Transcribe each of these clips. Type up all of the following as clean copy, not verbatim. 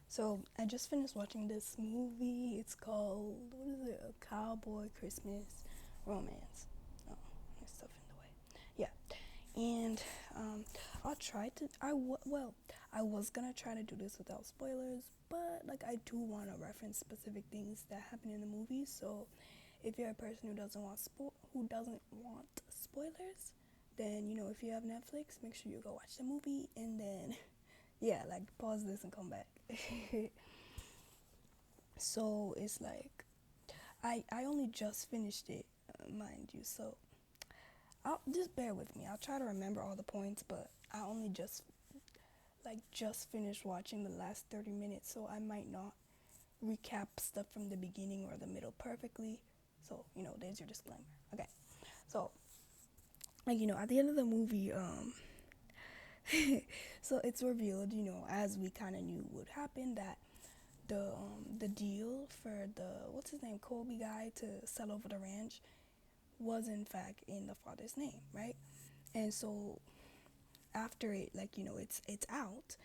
So I just finished watching this movie. It's called what is it? A Cowboy Christmas Romance. Oh, my stuff in the way. Yeah, and I'll try to. I was gonna try to do this without spoilers, but like I do want to reference specific things that happen in the movie. So if you're a person who doesn't want spoilers, then if you have Netflix, make sure you go watch the movie and then yeah, like pause this and come back. So it's like I only just finished it, mind you. So I'll just bear with me. I'll try to remember all the points, but I only just finished watching the last 30 minutes, so I might not recap stuff from the beginning or the middle perfectly. So there's your disclaimer. Okay, so at the end of the movie, so it's revealed, as we kind of knew would happen, that the deal for the what's his name Colby guy to sell over the ranch was in fact in the father's name, right? And so after it, it's out,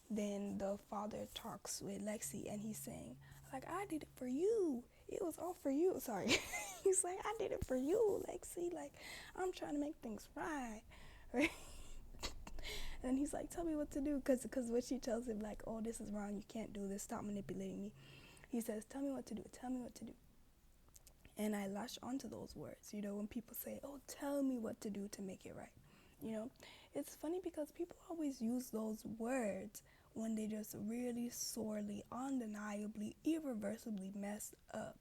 then the father talks with Lexi and he's saying, like, I did it for you. It was all for you. Sorry. He's like, I did it for you, Lexi. Like, I'm trying to make things right. Right? And he's like, tell me what to do. Because when she tells him, like, oh, this is wrong. You can't do this. Stop manipulating me. He says, tell me what to do. Tell me what to do. And I latch onto those words, when people say, oh, tell me what to do to make it right. It's funny because people always use those words when they just really sorely, undeniably, irreversibly messed up.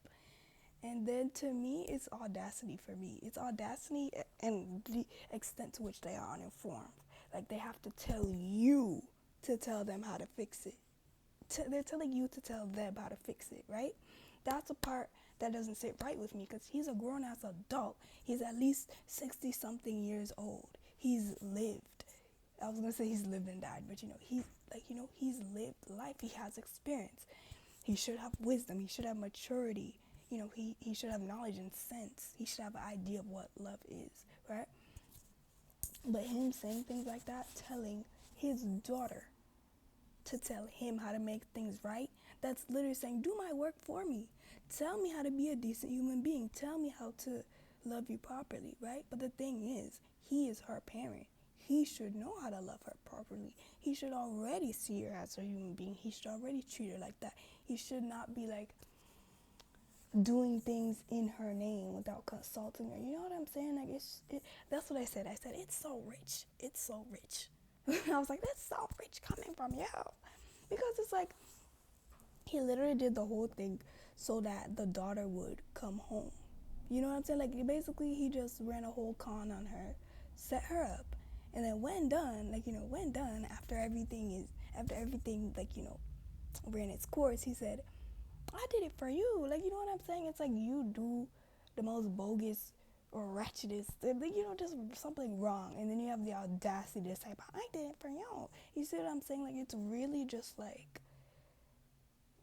And then to me, it's audacity for me. It's audacity and the extent to which they are uninformed. Like they have to tell you to tell them how to fix it. They're telling you to tell them how to fix it, right? That's a part that doesn't sit right with me because he's a grown ass adult. He's at least 60 something years old. He's lived. I was gonna say he's lived and died, but he's lived life. He has experience. He should have wisdom. He should have maturity. He should have knowledge and sense. He should have an idea of what love is, right? But him saying things like that, telling his daughter to tell him how to make things right, that's literally saying, do my work for me. Tell me how to be a decent human being. Tell me how to love you properly, right? But the thing is, he is her parent. He should know how to love her properly. He should already see her as a human being. He should already treat her like that. He should not be like doing things in her name without consulting her. You know what I'm saying? Like that's what I said. I said it's so rich. It's so rich. I was like, that's so rich coming from you, because it's like he literally did the whole thing so that the daughter would come home. You know what I'm saying? Like basically he just ran a whole con on her, set her up, and then when done, after everything ran its course, he said, I did it for you. Like, you know what I'm saying? It's like you do the most bogus or ratchetest, just something wrong, and then you have the audacity to say, I did it for you. You see what I'm saying? Like, it's really just like,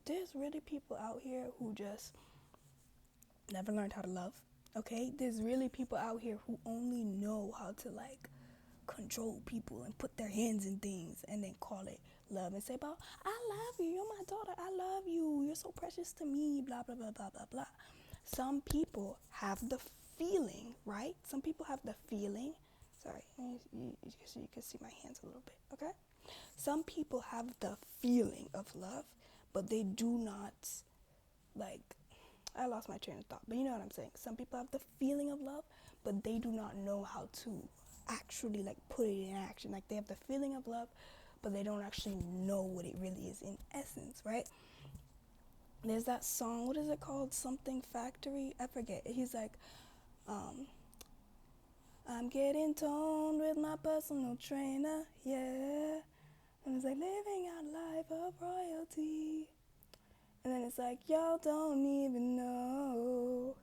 there's really people out here who just never learned how to love, okay? There's really people out here who only know how to, like, control people and put their hands in things and then call it love and say about, I love you, you're my daughter, I love you, you're so precious to me, blah blah blah blah blah blah. Some people have the feeling, right? Some people have the feeling, sorry, you can see my hands a little bit, okay? Some people have the feeling of love, but they do not, like, I lost my train of thought, but you know what I'm saying. Some people have the feeling of love, but they do not know how to actually like put it in action. Like they have the feeling of love, but they don't actually know what it really is in essence, right? There's that song, what is it called? Something Factory? I forget. He's like, um, I'm getting toned with my personal trainer, yeah. And it's like living out life of royalty. And then it's like, y'all don't even know.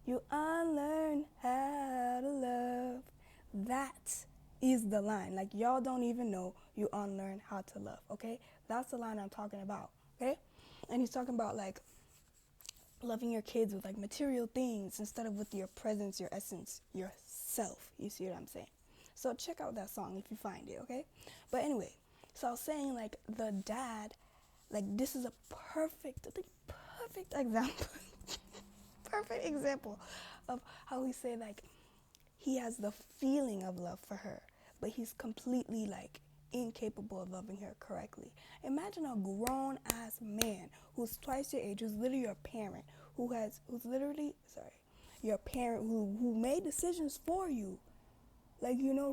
You unlearn how to love. That is the line. Like, y'all don't even know you unlearn how to love, okay? That's the line I'm talking about, okay? And he's talking about, like, loving your kids with, like, material things instead of with your presence, your essence, yourself. You see what I'm saying? So check out that song if you find it, okay? But anyway, so I was saying, like, the dad Like, this is a perfect example, perfect example of how he say, like, he has the feeling of love for her, but he's completely, like, incapable of loving her correctly. Imagine a grown ass man who's twice your age, who's literally your parent, who's literally, sorry, your parent, who made decisions for you, like, you know,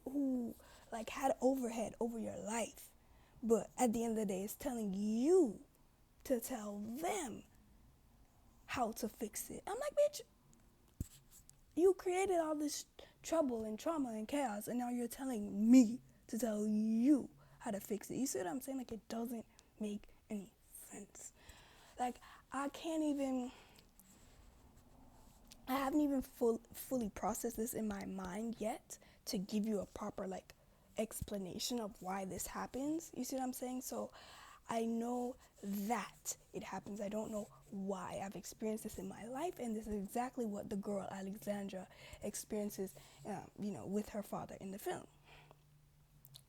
who like had overhead over your life, but at the end of the day is telling you to tell them how to fix it. I'm like, bitch, you created all this trouble and trauma and chaos, and now you're telling me to tell you how to fix it. You see what I'm saying? Like, it doesn't make any sense. Like, I can't even, I haven't even fully processed this in my mind yet to give you a proper, like, explanation of why this happens. You see what I'm saying? So I know that it happens. I don't know why. I've experienced this in my life, and this is exactly what the girl Alexandra experiences, with her father in the film.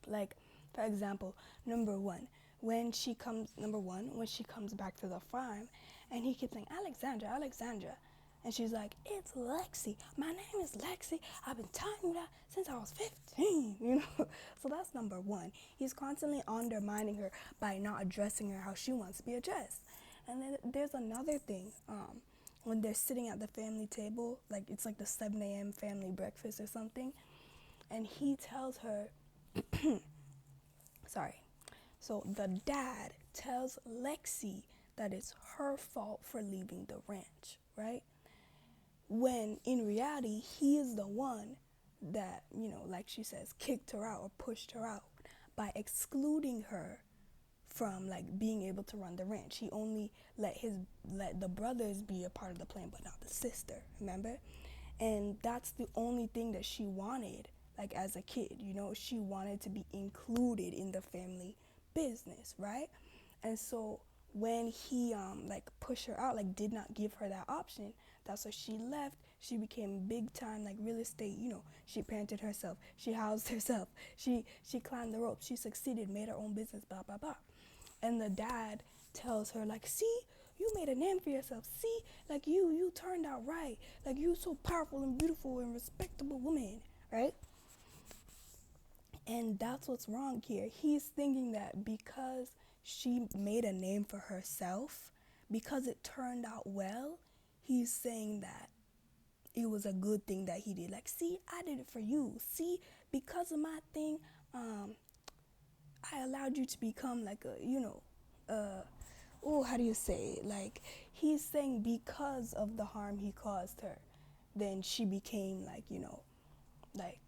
Like, for example, number one, when she comes back to the farm, and he keeps saying, Alexandra, and she's like, it's Lexi. My name is Lexi. I've been telling you that since I was 15, So that's number one. He's constantly undermining her by not addressing her how she wants to be addressed. And then there's another thing. When they're sitting at the family table, like, it's like the 7 a.m. family breakfast or something, and he tells her, sorry. So the dad tells Lexi that it's her fault for leaving the ranch, right? When in reality, he is the one that, like she says, kicked her out or pushed her out by excluding her from, like, being able to run the ranch. He only let the brothers be a part of the plan, but not the sister, remember? And that's the only thing that she wanted, like, as a kid, she wanted to be included in the family business, right? And so when he like, pushed her out, like, did not give her that option, that's why she left. She became big time, like, real estate, she parented herself, she housed herself, she climbed the ropes, she succeeded, made her own business, blah blah blah. And the dad tells her, like, see, you made a name for yourself. See, like, you turned out right. Like, you so powerful and beautiful and respectable woman, right? And that's what's wrong here. He's thinking that because she made a name for herself, because it turned out well, he's saying that it was a good thing that he did. Like, see, I did it for you. See, because of my thing, I allowed you to become, like, how do you say it? Like, he's saying because of the harm he caused her, then she became, like, like,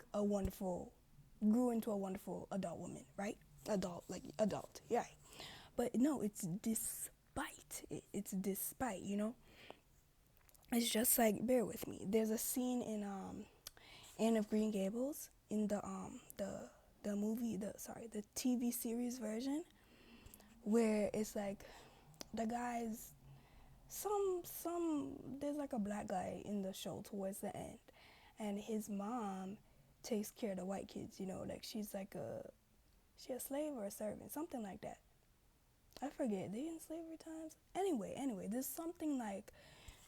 grew into a wonderful adult woman, right? Adult, yeah. But no, it's despite it. It's despite, It's just like, bear with me. There's a scene in Anne of Green Gables, in the movie, the TV series version, where it's like the guys, there's like a black guy in the show towards the end, and his mom takes care of the white kids, like, she's like she a slave or a servant, something like that. I forget, they in slavery times? Anyway, there's something like,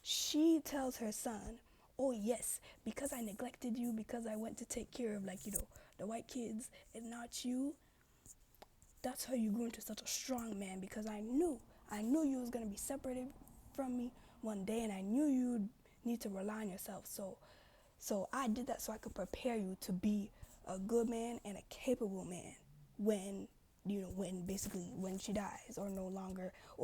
she tells her son, oh yes, because I neglected you, because I went to take care of, like, the white kids and not you, that's how you grew into such a strong man, because I knew you was going to be separated from me one day, and I knew you'd need to rely on yourself. So I did that so I could prepare you to be a good man and a capable man when she dies, or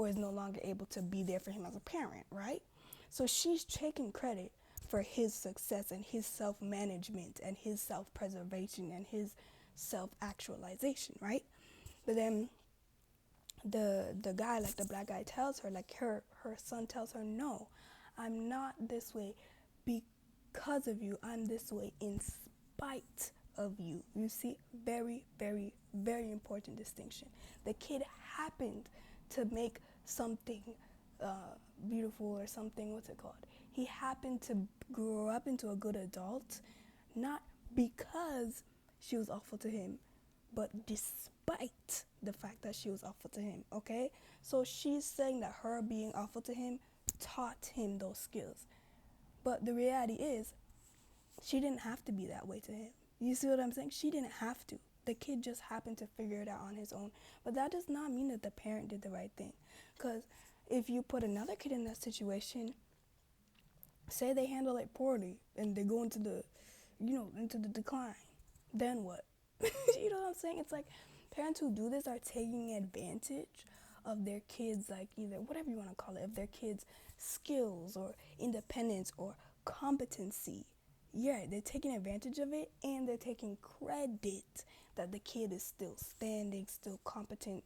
is no longer able to be there for him as a parent, right? So she's taking credit for his success and his self-management and his self-preservation and his self-actualization, right? But then the guy, like the black guy, tells her, like, her son tells her, no, I'm not this way because of you. I'm this way in spite of you. You see, very, very, very important distinction. The kid happened to make something beautiful, or something, what's it called? He happened to grow up into a good adult, not because she was awful to him, but despite the fact that she was awful to him, okay? So she's saying that her being awful to him taught him those skills. But the reality is, she didn't have to be that way to him. You see what I'm saying? She didn't have to. The kid just happened to figure it out on his own. But that does not mean that the parent did the right thing. Because if you put another kid in that situation, say they handle it poorly and they go into the, into the decline, then what? You know what I'm saying? It's like parents who do this are taking advantage of their kids, like either whatever you want to call it, of their kids' skills or independence or competency. Yeah, they're taking advantage of it, and they're taking credit that the kid is still standing, still competent,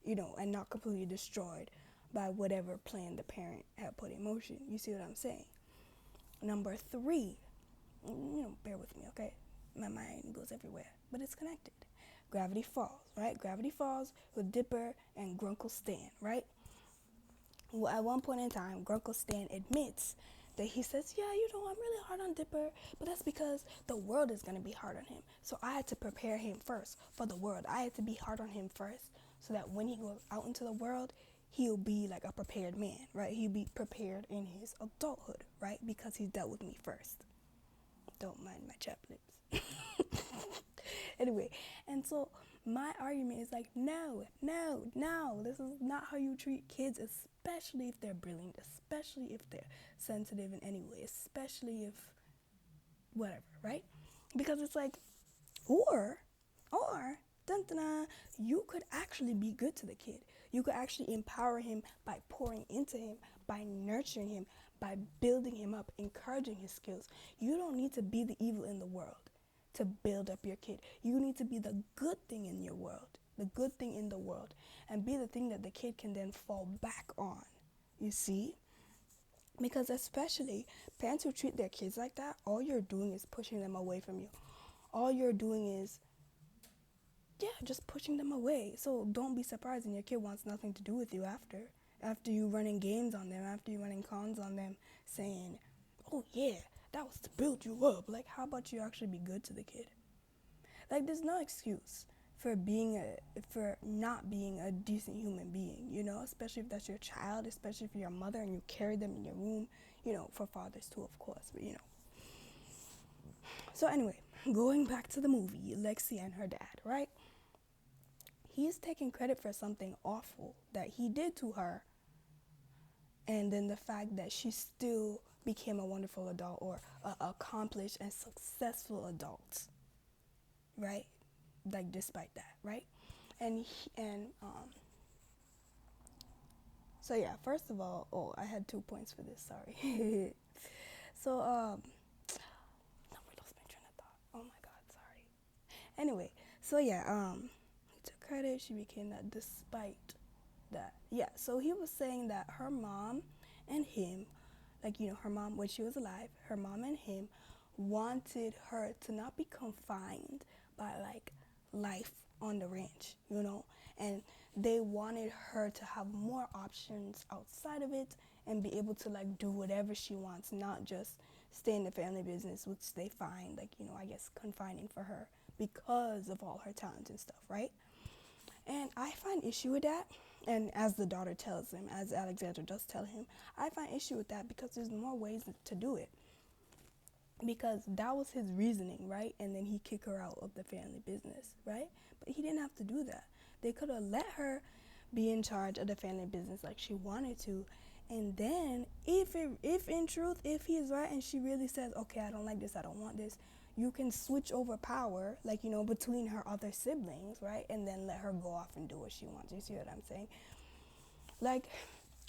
and not completely destroyed by whatever plan the parent had put in motion. You see what I'm saying? Number 3, bear with me, okay? My mind goes everywhere, but it's connected. Gravity Falls, right? Gravity Falls with Dipper and Grunkle Stan, right? Well, at one point in time, Grunkle Stan admits that he says, yeah, I'm really hard on Dipper, but that's because the world is going to be hard on him. So I had to prepare him first for the world. I had to be hard on him first so that when he goes out into the world, he'll be like a prepared man, right? He'll be prepared in his adulthood, right? Because he's dealt with me first. Don't mind my chapped lips. Anyway, and so my argument is like, no, this is not how you treat kids, especially if they're brilliant, especially if they're sensitive in any way, especially if whatever, right? Because it's like, or, dun, dun, dun, you could actually be good to the kid. You could actually empower him by pouring into him, by nurturing him, by building him up, encouraging his skills. You don't need to be the evil in the world to build up your kid. You need to be the good thing in your world, the good thing in the world, and be the thing that the kid can then fall back on. You see? Because especially parents who treat their kids like that, all you're doing is pushing them away from you. All you're doing is, just pushing them away. So don't be surprised when your kid wants nothing to do with you after you running games on them, after you running cons on them, saying, oh yeah, that was to build you up. Like, how about you actually be good to the kid? Like, there's no excuse for not being a decent human being, especially if that's your child, especially if you're a mother and you carry them in your womb, for fathers too, of course, but So anyway, going back to the movie, Lexi and her dad, right? He's taking credit for something awful that he did to her, and then the fact that she still became a wonderful adult or accomplished and successful adult, right? Like, despite that, right? So yeah, first of all, I had 2 points for this, sorry. So, no, we lost my train of thought. Oh my God, sorry. Anyway, so yeah, he took credit, she became that despite that. Yeah, so he was saying that her mom and him, like, her mom, when she was alive, her mom and him wanted her to not be confined by, like, life on the ranch, and they wanted her to have more options outside of it and be able to, like, do whatever she wants, not just stay in the family business, which they find, like, I guess confining for her because of all her talents and stuff, right? And I find issue with that. And as the daughter tells him, as Alexandra does tell him, I find issue with that because there's more ways to do it. Because that was his reasoning, right? And then he kicked her out of the family business, right? But he didn't have to do that. They could have let her be in charge of the family business like she wanted to. And then if in truth, if he is right and she really says, okay, I don't like this, I don't want this, you can switch over power, like, between her other siblings, right? And then let her go off and do what she wants. You see what I'm saying? Like,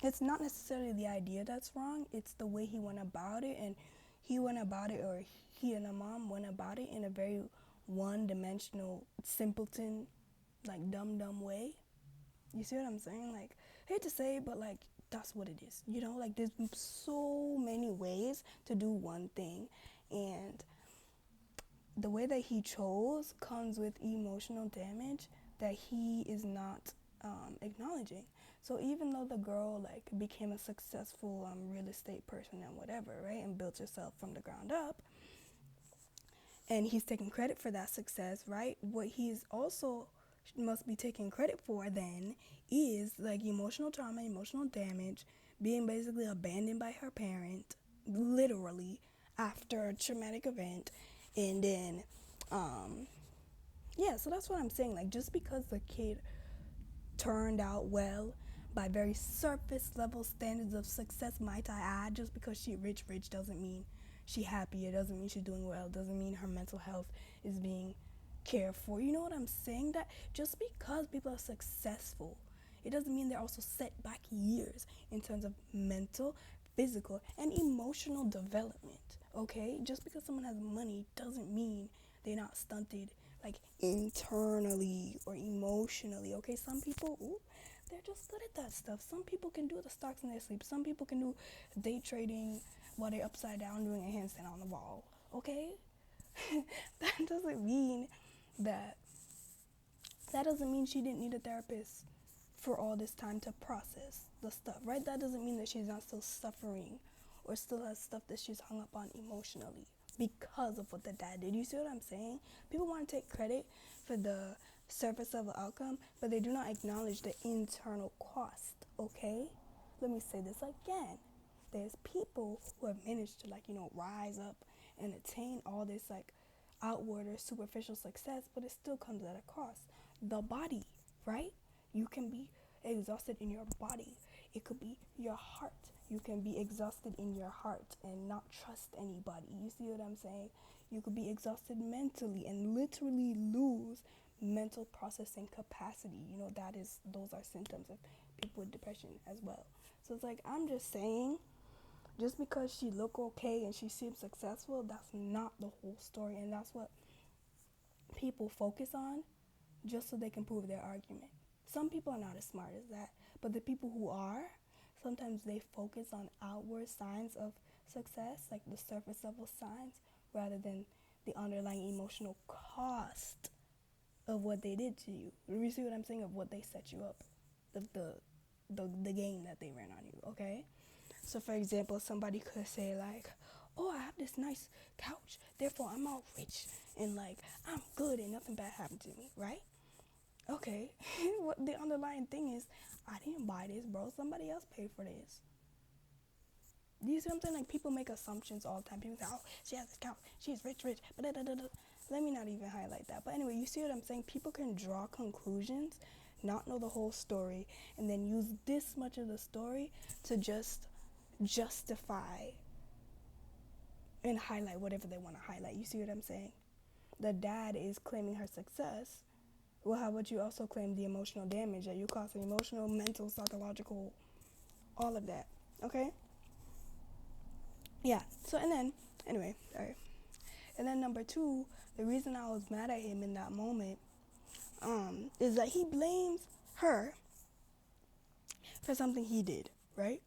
it's not necessarily the idea that's wrong. It's the way he went about it. And he went about it, or he and her mom went about it in a very one-dimensional, simpleton, like, dumb way. You see what I'm saying? Like, I hate to say it, but, like, that's what it is. Like, there's so many ways to do one thing. And the way that he chose comes with emotional damage that he is not acknowledging. So even though the girl, like, became a successful real estate person and whatever, right, and built herself from the ground up, and he's taking credit for that success, right? What he's also must be taking credit for then is like emotional trauma, emotional damage, being basically abandoned by her parent, literally, after a traumatic event. And then yeah, so that's what I'm saying. Like, just because the kid turned out well by very surface level standards of success, might I add, just because she rich doesn't mean she happy. It doesn't mean she's doing well. It doesn't mean her mental health is being cared for. You know what I'm saying? That just because people are successful, it doesn't mean they're also set back years in terms of mental, physical, and emotional development. Okay? Just because someone has money doesn't mean they're not stunted, like internally or emotionally. Okay? Some people, ooh, they're just good at that stuff. Some people can do the stocks in their sleep. Some people can do day trading while they're upside down doing a handstand on the wall. Okay? that doesn't mean that that doesn't mean she didn't need a therapist for all this time to process the stuff, right? That doesn't mean that she's not still suffering or still has stuff that she's hung up on emotionally because of what the dad did. You see what I'm saying? People want to take credit for the surface level outcome, but they do not acknowledge the internal cost, okay? Let me say this again. There's people who have managed to, like, rise up and attain all this, like, outward or superficial success, but it still comes at a cost. The body, right? You can be exhausted in your body. It could be your heart. You can be exhausted in your heart and not trust anybody. You see what I'm saying? You could be exhausted mentally and literally lose mental processing capacity. Those are symptoms of people with depression as well. So it's like, I'm just saying, just because she look okay and she seems successful, that's not the whole story, and that's what people focus on just so they can prove their argument. Some people are not as smart as that, but the people who are, sometimes they focus on outward signs of success, like the surface level signs, rather than the underlying emotional cost of what they did to you. You see what I'm saying? Of what they set you up, the game that they ran on you, okay? So for example, somebody could say like, oh, I have this nice couch, therefore I'm all rich and like I'm good and nothing bad happened to me, right? Okay. What the underlying thing is, I didn't buy this, bro. Somebody else paid for this. Do you see what I'm saying? Like, people make assumptions all the time. People say, oh, she has this couch, she's rich, but let me not even highlight that. But anyway, you see what I'm saying? People can draw conclusions, not know the whole story, and then use this much of the story to just justify and highlight whatever they want to highlight. You see what I'm saying? The dad is claiming her success. Well, how about you also claim the emotional damage that you caused? Emotional, mental, psychological, all of that. Okay? Yeah. So, and then, anyway, sorry. And then number two, the reason I was mad at him in that moment is that he blames her for something he did, right?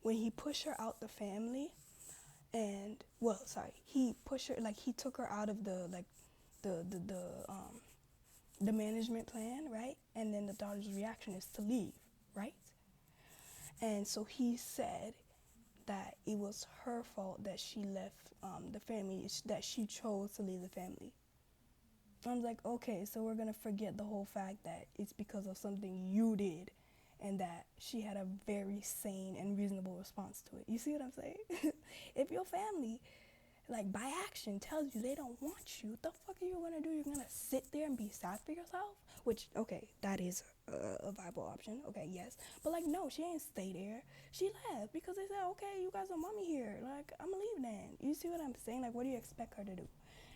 When he pushed her out the family, and he pushed her, like, he took her out of the management plan, right? And then the daughter's reaction is to leave, right? And so he said that it was her fault that she left the family, that she chose to leave the family. I was like, okay, so we're gonna forget the whole fact that it's because of something you did, and that she had a very sane and reasonable response to it. You see what I'm saying? If your family, like, by action tells you they don't want you, what the fuck are you gonna do? You're gonna sit there and be sad for yourself? Which, okay, that is a viable option. Okay, yes. But, like, no, she ain't stay there. She left because they said, okay, you guys don't want me here. Like, I'm gonna leave then. You see what I'm saying? Like, what do you expect her to do?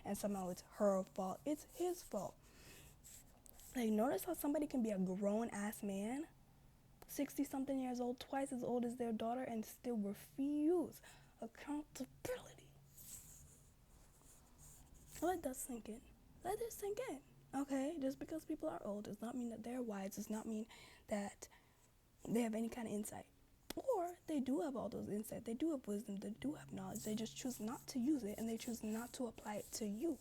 And somehow it's her fault. It's his fault. Like, notice how somebody can be a grown-ass man, 60-something years old, twice as old as their daughter, and still refuse accountability. Let that sink in. Let it sink in. Okay? Just because people are old does not mean that they're wise, does not mean that they have any kind of insight. Or they do have all those insight. They do have wisdom. They do have knowledge. They just choose not to use it, and they choose not to apply it to you.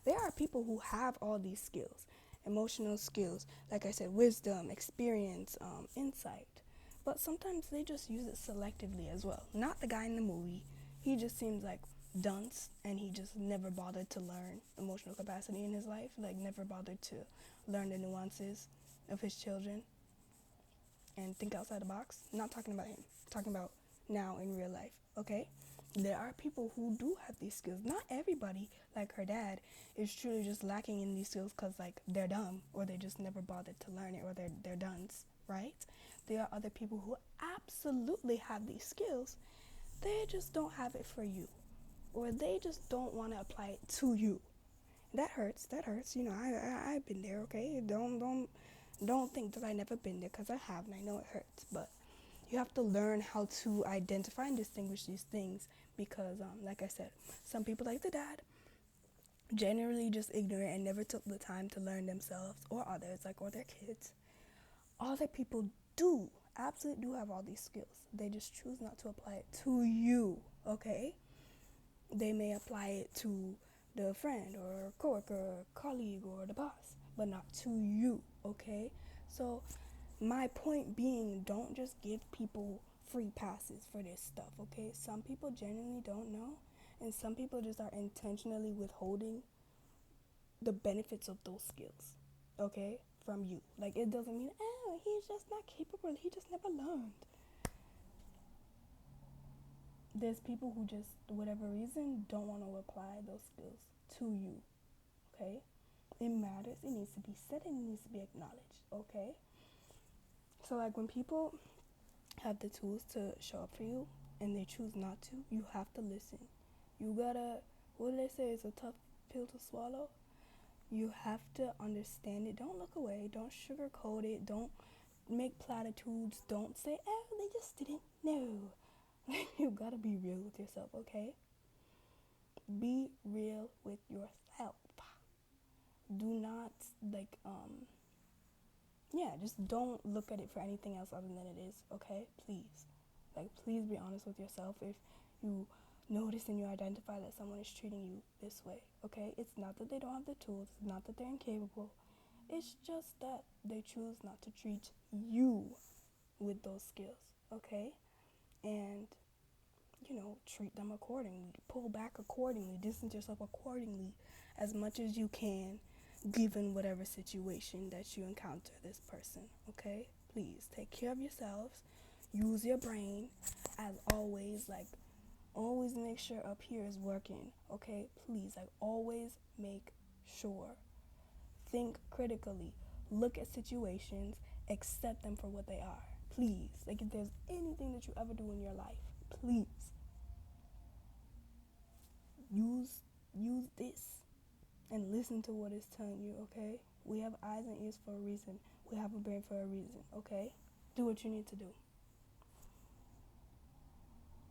There are people who have all these skills, emotional skills, like I said, wisdom, experience, insight. But sometimes they just use it selectively as well. Not the guy in the movie. He just seems like dunce and he just never bothered to learn emotional capacity in his life, like never bothered to learn the nuances of his children and think outside the box. I'm not talking about him. I'm talking about now in real life, okay? There are people who do have these skills. Not everybody, like her dad, is truly just lacking in these skills because, like, they're dumb or they just never bothered to learn it or they're dunce, right? There are other people who absolutely have these skills. They just don't have it for you, or they just don't want to apply it to you. That hurts. That hurts. You know, I've been there. Okay, don't think that I never been there, because I have, and I know it hurts. But you have to learn how to identify and distinguish these things, because, like I said, some people, like the dad, generally just ignorant and never took the time to learn themselves or others, like, or their kids. Other people do absolutely do have all these skills. They just choose not to apply it to you. Okay, they may apply it to the friend or coworker or colleague or the boss, but not to you. Okay, so my point being, don't just give people free passes for this stuff. Okay, some people genuinely don't know, and some people just are intentionally withholding the benefits of those skills, okay, from you. Like, it doesn't mean, oh, he's just not capable, he just never learned. There's people who just, whatever reason, don't want to apply those skills to you, okay? It matters. It needs to be said and it needs to be acknowledged, okay? So, like, when people have the tools to show up for you and they choose not to, you have to listen. You gotta, what do they say, it's a tough pill to swallow? You have to understand it. Don't look away. Don't sugarcoat it. Don't make platitudes. Don't say, oh, they just didn't know. You gotta be real with yourself, okay? Be real with yourself. Do not, like, just don't look at it for anything else other than it is, okay? Please. Like, please be honest with yourself if you notice and you identify that someone is treating you this way, okay? It's not that they don't have the tools. It's not that they're incapable. It's just that they choose not to treat you with those skills, okay? And, treat them accordingly. Pull back accordingly. Distance yourself accordingly as much as you can, given whatever situation that you encounter this person, okay? Please take care of yourselves. Use your brain as always. Like, always make sure up here is working, okay? Please, like, always make sure. Think critically. Look at situations. Accept them for what they are. Please. Like, if there's anything that you ever do in your life, please use this and listen to what it's telling you, okay? We have eyes and ears for a reason. We have a brain for a reason, okay? Do what you need to do.